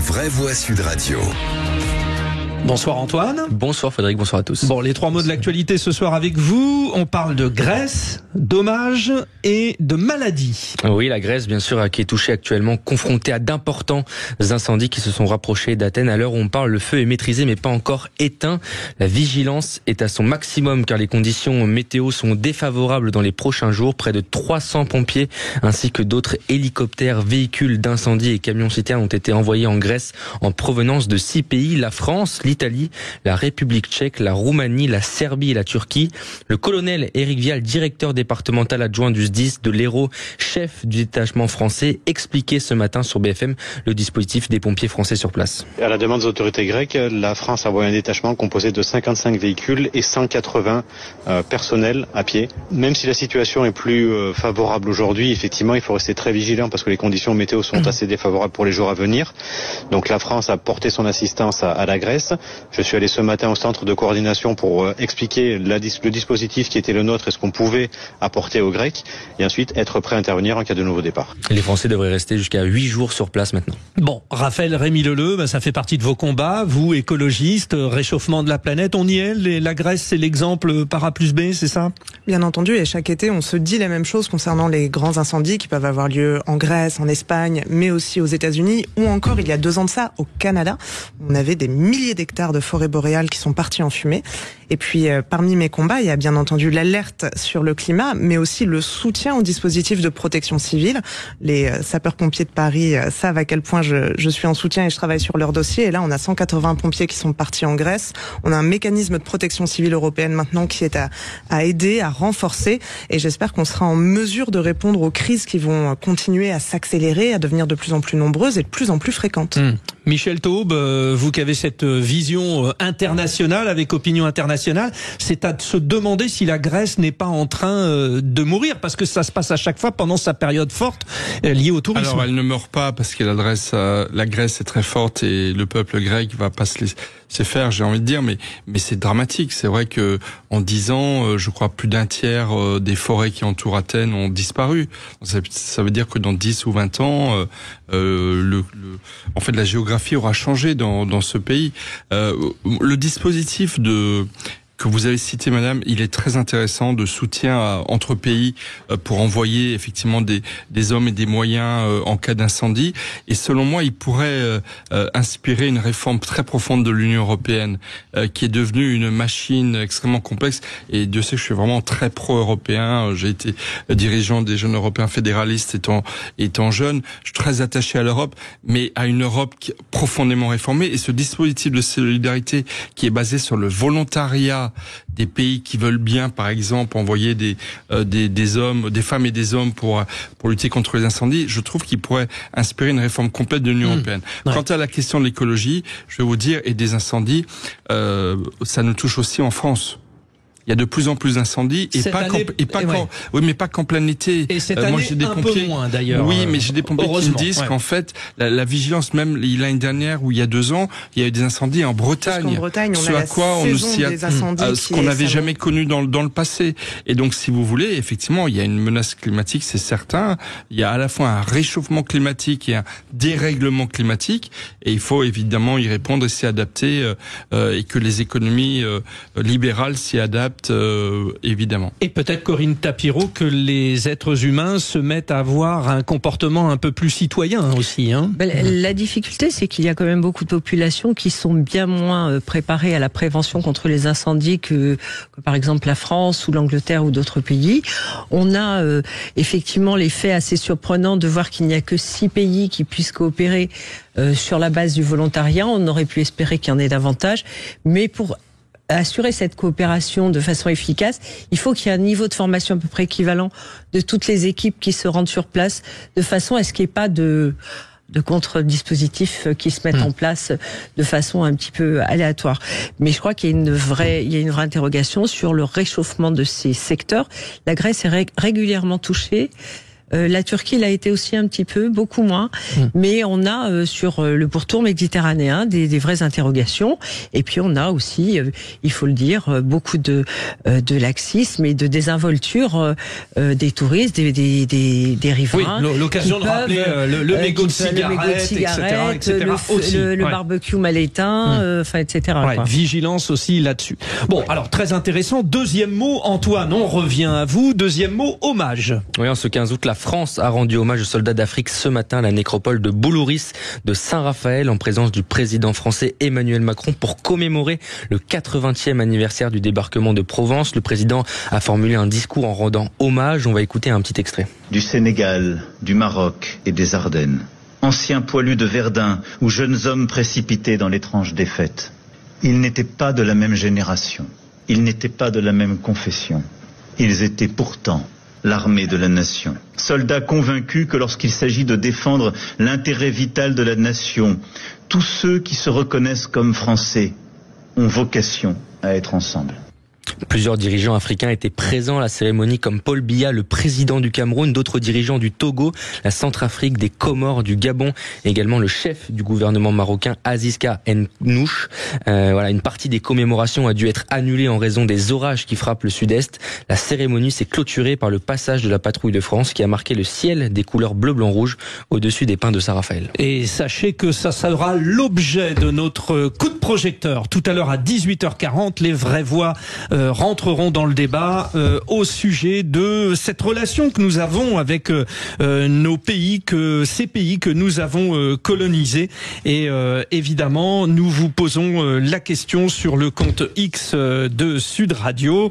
vraies voix Sud Radio. Bonsoir Antoine. Bonsoir Frédéric, bonsoir à tous. Bon, les trois mots de l'actualité ce soir avec vous. On parle de Grèce, d'hommages et de maladies. Oui, la Grèce, bien sûr, qui est touchée actuellement, confrontée à d'importants incendies qui se sont rapprochés d'Athènes. À l'heure où on parle, le feu est maîtrisé mais pas encore éteint. La vigilance est à son maximum car les conditions météo sont défavorables dans les prochains jours. Près de 300 pompiers ainsi que d'autres hélicoptères, véhicules d'incendie et camions-citernes ont été envoyés en Grèce en provenance de 6 pays, la France, l'Italie, la République tchèque, la Roumanie, la Serbie et la Turquie. Le colonel Éric Vial, directeur départemental adjoint du SDIS de l'Hérault, chef du détachement français, expliquait ce matin sur BFM le dispositif des pompiers français sur place. À la demande des autorités grecques, la France a envoyé un détachement composé de 55 véhicules et 180 personnels à pied. Même si la situation est plus favorable aujourd'hui, effectivement, il faut rester très vigilant parce que les conditions météo sont assez défavorables pour les jours à venir. Donc la France a porté son assistance à la Grèce. Je suis allé ce matin au centre de coordination pour expliquer le dispositif qui était le nôtre et ce qu'on pouvait apporter aux Grecs et ensuite être prêt à intervenir en cas de nouveau départ. Les Français devraient rester jusqu'à 8 jours sur place maintenant. Bon, Raphaël Rémy-Leleu, ça fait partie de vos combats, vous écologistes, réchauffement de la planète, on y est, la Grèce c'est l'exemple par A plus B, c'est ça ? Bien entendu, et chaque été on se dit la même chose concernant les grands incendies qui peuvent avoir lieu en Grèce, en Espagne, mais aussi aux États-Unis ou encore il y a 2 ans de ça au Canada. On avait des milliers d'hectares de forêts boréales qui sont partis en fumée. Et puis, parmi mes combats, il y a bien entendu l'alerte sur le climat, mais aussi le soutien aux dispositifs de protection civile. Les sapeurs-pompiers de Paris savent à quel point je suis en soutien et je travaille sur leur dossier. Et là, on a 180 pompiers qui sont partis en Grèce. On a un mécanisme de protection civile européenne maintenant qui est à aider, à renforcer. Et j'espère qu'on sera en mesure de répondre aux crises qui vont continuer à s'accélérer, à devenir de plus en plus nombreuses et de plus en plus fréquentes. Michel Taube, vous qui avez cette vision internationale avec opinion internationale, c'est à se demander si la Grèce n'est pas en train de mourir, parce que ça se passe à chaque fois pendant sa période forte liée au tourisme. Alors elle ne meurt pas parce que la Grèce est très forte et le peuple grec va pas se laisser faire, j'ai envie de dire, mais c'est dramatique. C'est vrai que en 10 ans, je crois plus d'un tiers des forêts qui entourent Athènes ont disparu. Ça veut dire que dans 10 ou 20 ans, en fait, la géographie aura changé dans ce pays. Le dispositif que vous avez cité, madame, il est très intéressant, de soutien entre pays pour envoyer effectivement des hommes et des moyens en cas d'incendie. Et selon moi, il pourrait inspirer une réforme très profonde de l'Union européenne, qui est devenue une machine extrêmement complexe. Et Dieu sait que je suis vraiment très pro-européen. J'ai été dirigeant des jeunes européens fédéralistes étant jeune. Je suis très attaché à l'Europe, mais à une Europe profondément réformée. Et ce dispositif de solidarité qui est basé sur le volontariat des pays qui veulent bien, par exemple, envoyer des hommes, des femmes et des hommes pour lutter contre les incendies, je trouve qu'il pourrait inspirer une réforme complète de l'Union européenne. Ouais. Quant à la question de l'écologie, je vais vous dire, et des incendies, ça nous touche aussi en France. Il y a de plus en plus d'incendies mais pas qu'en plein été. Et cette année, moi, j'ai des pompiers, peu moins d'ailleurs. Oui, mais j'ai des pompiers qui me disent qu'en fait, la vigilance, même l'année dernière ou il y a 2 ans, il y a eu des incendies en Bretagne. Parce qu'en Bretagne, on a la saison des incendies ce qu'on n'avait jamais connu dans le passé. Et donc, si vous voulez, effectivement, il y a une menace climatique, c'est certain. Il y a à la fois un réchauffement climatique et un dérèglement climatique, et il faut évidemment y répondre et s'y adapter, et que les économies libérales s'y adaptent. Évidemment. Et peut-être, Corinne Tapiro, que les êtres humains se mettent à avoir un comportement un peu plus citoyen aussi. La difficulté, c'est qu'il y a quand même beaucoup de populations qui sont bien moins préparées à la prévention contre les incendies que par exemple la France ou l'Angleterre ou d'autres pays. On a effectivement l'effet assez surprenant de voir qu'il n'y a que 6 pays qui puissent coopérer sur la base du volontariat. On aurait pu espérer qu'il y en ait davantage, mais pour assurer cette coopération de façon efficace, il faut qu'il y ait un niveau de formation à peu près équivalent de toutes les équipes qui se rendent sur place, de façon à ce qu'il n'y ait pas de contre-dispositifs qui se mettent en place de façon un petit peu aléatoire. Mais je crois qu'il y a une vraie interrogation sur le réchauffement de ces secteurs. La Grèce est régulièrement touchée La Turquie l'a été aussi un petit peu, beaucoup moins. Mais on a sur le pourtour méditerranéen des vraies interrogations. Et puis on a aussi, il faut le dire, beaucoup de laxisme et de désinvolture des touristes, des riverains. Oui, l'occasion de rappeler le mégot de cigarette, etc. Le barbecue mal éteint, etc. Ouais, vigilance aussi là-dessus. Bon, alors très intéressant. Deuxième mot, Antoine, on revient à vous. Deuxième mot, hommage. Oui, en ce 15 août, la France a rendu hommage aux soldats d'Afrique ce matin à la nécropole de Boulouris de Saint-Raphaël en présence du président français Emmanuel Macron pour commémorer le 80e anniversaire du débarquement de Provence. Le président a formulé un discours en rendant hommage. On va écouter un petit extrait. Du Sénégal, du Maroc et des Ardennes. Anciens poilus de Verdun ou jeunes hommes précipités dans l'étrange défaite. Ils n'étaient pas de la même génération. Ils n'étaient pas de la même confession. Ils étaient pourtant l'armée de la nation. Soldats convaincus que lorsqu'il s'agit de défendre l'intérêt vital de la nation, tous ceux qui se reconnaissent comme Français ont vocation à être ensemble. Plusieurs dirigeants africains étaient présents à la cérémonie comme Paul Biya, le président du Cameroun, d'autres dirigeants du Togo, la Centrafrique, des Comores, du Gabon, et également le chef du gouvernement marocain Aziska Ennouch. Une partie des commémorations a dû être annulée en raison des orages qui frappent le sud-est. La cérémonie s'est clôturée par le passage de la patrouille de France qui a marqué le ciel des couleurs bleu, blanc, rouge au-dessus des pins de Saint-Raphaël. Et sachez que ça sera l'objet de notre coup de projecteur. Tout à l'heure à 18h40, les vraies voix rentreront dans le débat au sujet de cette relation que nous avons avec ces pays que nous avons colonisés. Et évidemment, nous vous posons la question sur le compte X de Sud Radio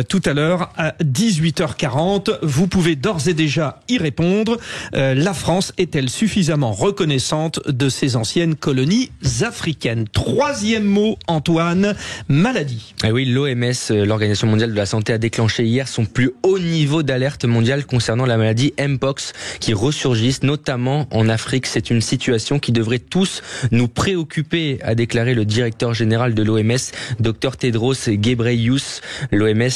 tout à l'heure à 18h40. Vous pouvez d'ores et déjà y répondre. La France est-elle suffisamment reconnaissante de ses anciennes colonies africaines? Troisième mot, Antoine, maladie. Ah oui, l'OMS, l'Organisation mondiale de la santé, a déclenché hier son plus haut niveau d'alerte mondiale concernant la maladie Mpox qui ressurgit notamment en Afrique. C'est une situation qui devrait tous nous préoccuper, a déclaré le directeur général de l'OMS, Dr Tedros Ghebreyesus. L'OMS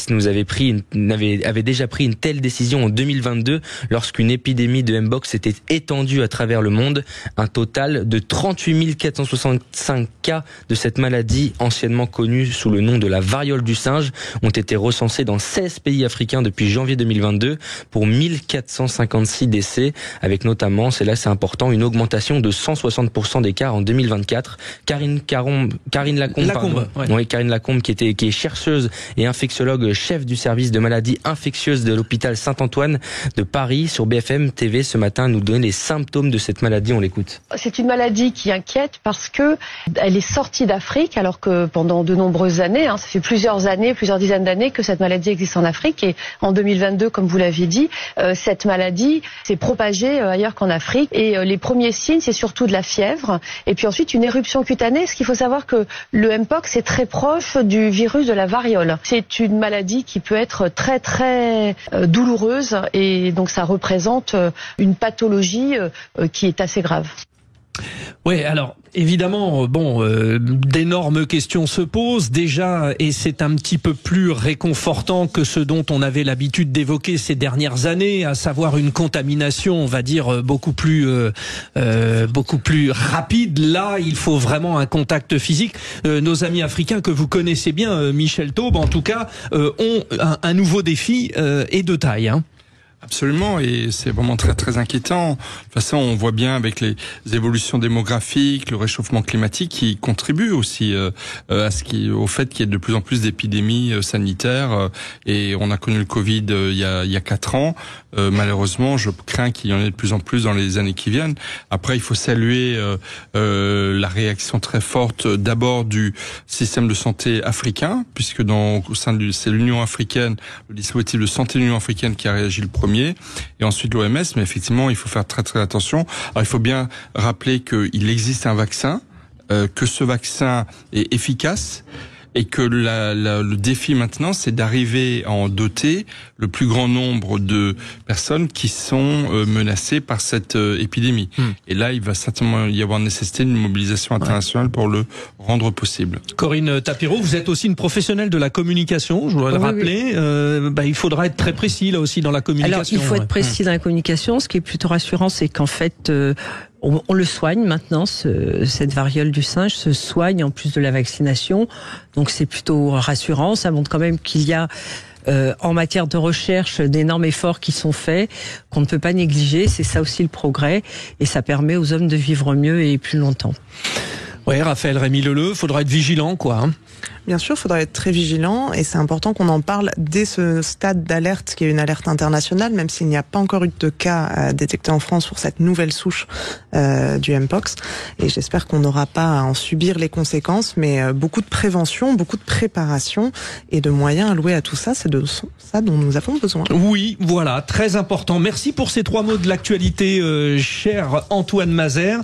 avait déjà pris une telle décision en 2022 lorsqu'une épidémie de Mpox s'était étendue à travers le monde. Un total de 38 465 cas de cette maladie, anciennement connue sous le nom de la variole du singe, ont été recensés dans 16 pays africains depuis janvier 2022 pour 1456 décès, avec notamment, c'est important, une augmentation de 160% des cas en 2024. Karine Lacombe, qui est chercheuse et infectiologue chef du service de maladies infectieuses de l'hôpital Saint-Antoine de Paris, sur BFM TV ce matin, nous donne les symptômes de cette maladie. On l'écoute. C'est une maladie qui inquiète parce que elle est sortie d'Afrique, alors que pendant de nombreuses années, ça fait plusieurs dizaines d'années que cette maladie existe en Afrique, et en 2022, comme vous l'aviez dit, cette maladie s'est propagée ailleurs qu'en Afrique, et les premiers signes, c'est surtout de la fièvre, et puis ensuite une éruption cutanée. Ce qu'il faut savoir que le Mpox est très proche du virus de la variole. C'est une maladie qui peut être très très douloureuse, et donc ça représente une pathologie qui est assez grave. Oui, alors évidemment, d'énormes questions se posent déjà, et c'est un petit peu plus réconfortant que ce dont on avait l'habitude d'évoquer ces dernières années, à savoir une contamination, on va dire, beaucoup plus rapide. Là, il faut vraiment un contact physique. Nos amis africains que vous connaissez bien, Michel Taube, en tout cas, ont un nouveau défi et de taille. Absolument, et c'est vraiment très très inquiétant. De toute façon, on voit bien avec les évolutions démographiques, le réchauffement climatique qui contribue aussi au fait qu'il y ait de plus en plus d'épidémies sanitaires. Et on a connu le Covid il y a 4 ans. Malheureusement, je crains qu'il y en ait de plus en plus dans les années qui viennent. Après, il faut saluer la réaction très forte d'abord du système de santé africain, puisque c'est l'Union africaine, le dispositif de santé de l'Union africaine qui a réagi le premier, et ensuite l'OMS. Mais effectivement, il faut faire très très attention. Alors, il faut bien rappeler qu'il existe un vaccin, que ce vaccin est efficace, et que le défi maintenant, c'est d'arriver à en doter le plus grand nombre de personnes qui sont menacées par cette épidémie. Et là, il va certainement y avoir nécessité d'une mobilisation internationale pour le rendre possible. Corinne Tapiro, vous êtes aussi une professionnelle de la communication, je voudrais le rappeler. Il faudra être très précis là aussi dans la communication. Alors, il faut être précis dans la communication. Ce qui est plutôt rassurant, c'est qu'en fait, on le soigne maintenant, cette variole du singe se soigne en plus de la vaccination. Donc c'est plutôt rassurant. Ça montre quand même qu'il y a en matière de recherche d'énormes efforts qui sont faits, qu'on ne peut pas négliger. C'est ça aussi le progrès. Et ça permet aux hommes de vivre mieux et plus longtemps. Ouais, Raphaël Rémy-Leleu, faudra être vigilant, quoi. Hein. Bien sûr, il faudra être très vigilant et c'est important qu'on en parle dès ce stade d'alerte qui est une alerte internationale, même s'il n'y a pas encore eu de cas détectés en France pour cette nouvelle souche du Mpox. Et j'espère qu'on n'aura pas à en subir les conséquences, mais beaucoup de prévention, beaucoup de préparation et de moyens alloués à tout ça, c'est de ça dont nous avons besoin. Oui, voilà, très important. Merci pour ces 3 mots de l'actualité, cher Antoine Mazer.